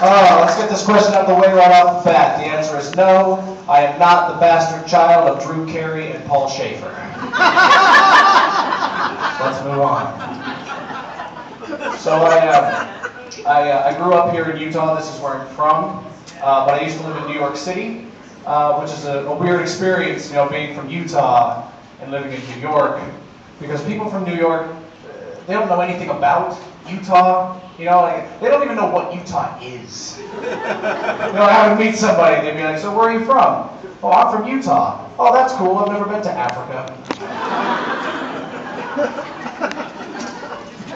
Let's get this question out of the way right off the bat. The answer is no. I am not the bastard child of Drew Carey and Paul Schaefer. Let's move on. So I grew up here in Utah. This is where I'm from. But I used to live in New York City, which is a weird experience, being from Utah and living in New York. Because people from New York, they don't know anything about Utah. They don't even know what Utah is. I would meet somebody, they'd be like, so where are you from? Oh, I'm from Utah. Oh, that's cool, I've never been to Africa.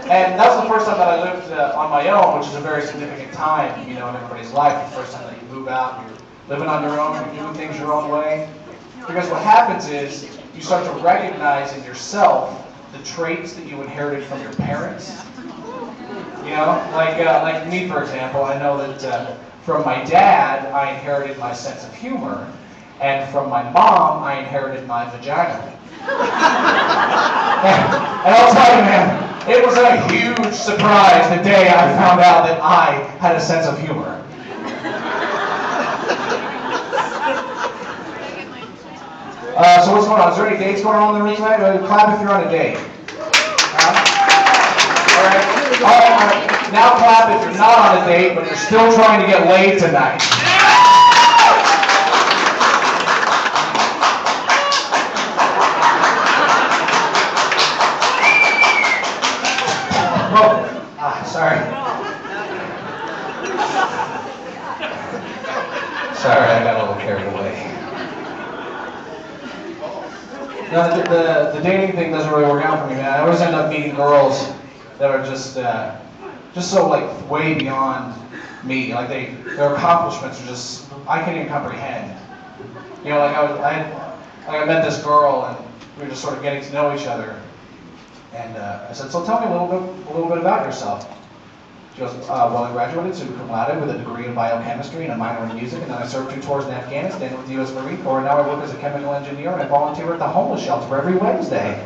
And that was the first time that I lived on my own, which is a very significant time, in everybody's life. The first time that you move out, you're living on your own, you're doing things your own way. Because what happens is, you start to recognize in yourself the traits that you inherited from your parents. Like me, for example, I know that from my dad, I inherited my sense of humor, and from my mom, I inherited my vagina. And I'll tell you, man, it was a huge surprise the day I found out that I had a sense of humor. So what's going on? Is there any dates going on in the room tonight? Clap if you're on a date. All right. Now clap if you're not on a date, but you're still trying to get laid tonight. Sorry. Sorry, I got a little carried away. No, the dating thing doesn't really work out for me, man. I always end up meeting girls that are just so like way beyond me. Like their accomplishments are just I can't even comprehend. I met this girl and we were just sort of getting to know each other. And I said, so tell me a little bit about yourself. She goes, well, I graduated summa cum laude with a degree in biochemistry and a minor in music, and then I served 2 tours in Afghanistan with the U.S. Marine Corps, and now I work as a chemical engineer, and I volunteer at the homeless shelter every Wednesday.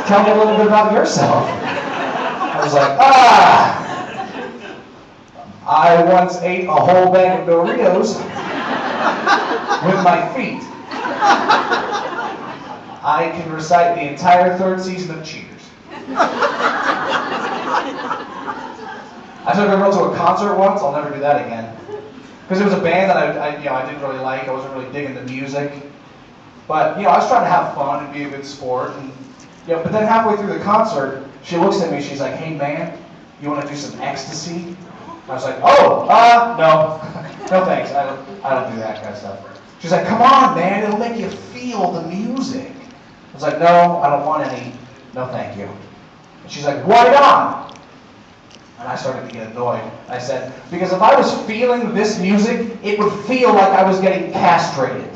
Tell me a little bit about yourself. I was like, I once ate a whole bag of Doritos with my feet. I can recite the entire 3rd season of Cheers. I took a girl to a concert once. I'll never do that again. Because it was a band that I didn't really like. I wasn't really digging the music. But, I was trying to have fun and be a good sport. And, but then halfway through the concert, she looks at me, she's like, hey man, you want to do some ecstasy? I was like, no. No thanks, I don't do that kind of stuff. She's like, come on man, it'll make you feel the music. I was like, no, I don't want any, no thank you. And she's like, why not? And I started to get annoyed. I said, because if I was feeling this music, it would feel like I was getting castrated.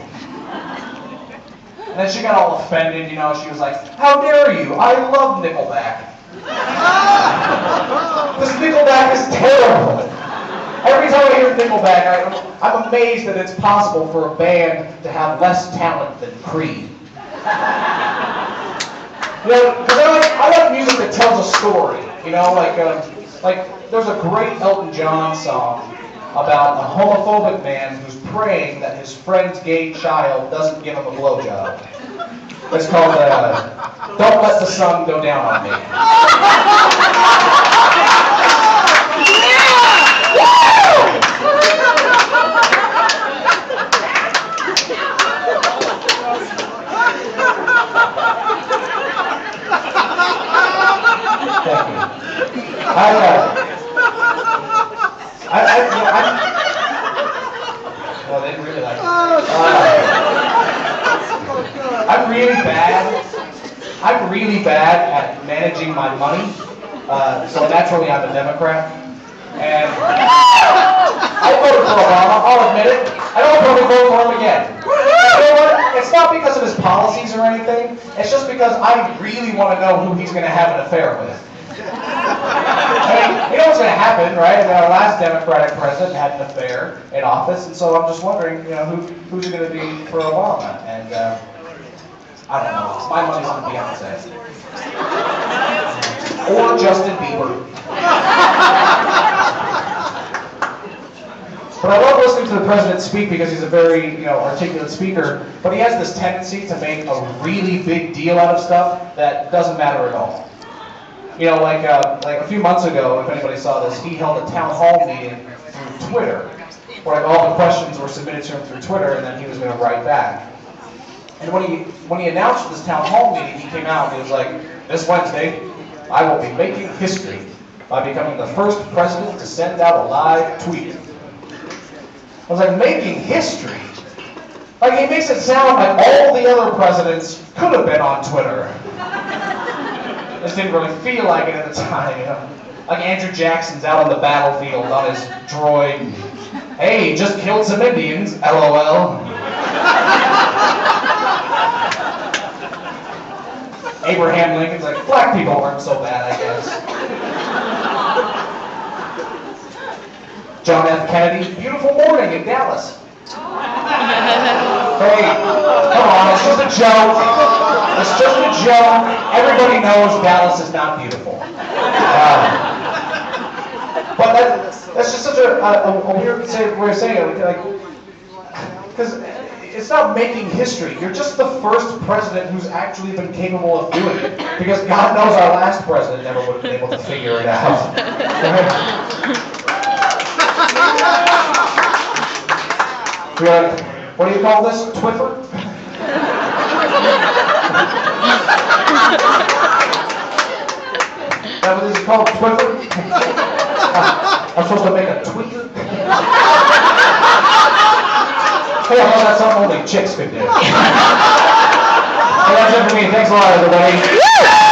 And then she got all offended, she was like, how dare you? I love Nickelback. This Nickelback is terrible. Every time I hear Nickelback, I'm amazed that it's possible for a band to have less talent than Creed. Because I like music that tells a story, like there's a great Elton John song about a homophobic man who's praying that his friend's gay child doesn't give him a blowjob. It's called Don't Let the Sun Go Down on Me. Thank you. Well, they really like it. I'm really bad at managing my money. So naturally, I'm a Democrat. And I voted for Obama. I'll admit it. I don't probably vote for him again. You know what? It's not because of his policies or anything. It's just because I really want to know who he's going to have an affair with. You know what's going to happen, right? Our last Democratic president had an affair in office, and so I'm just wondering, who's it going to be for Obama? And I don't know. My money's on Beyonce or Justin Bieber. to the president speak because he's a very, articulate speaker, but he has this tendency to make a really big deal out of stuff that doesn't matter at all. Like a few months ago, if anybody saw this, he held a town hall meeting through Twitter, where all the questions were submitted to him through Twitter, and then he was going to write back. And when he announced this town hall meeting, he came out and he was like, "This Wednesday, I will be making history by becoming the first president to send out a live tweet." I was like, making history? Like, he makes it sound like all the other presidents could have been on Twitter. I just didn't really feel like it at the time, Like Andrew Jackson's out on the battlefield on his droid. "Hey, just killed some Indians, LOL." Abraham Lincoln's like, "Black people aren't so bad, I guess." John F. Kennedy, "Beautiful morning in Dallas." Hey, come on, it's just a joke. It's just a joke. Everybody knows Dallas is not beautiful. But that's just such a weird way of saying it. Like, because it's not making history. You're just the first president who's actually been capable of doing it. Because God knows our last president never would have been able to figure it out. What do you call this? Twiffer? That what this is called? Twiffer? I'm supposed to make a tweet? Hey, I thought that's something only chicks could do. Hey, that's it for me. Thanks a lot, everybody.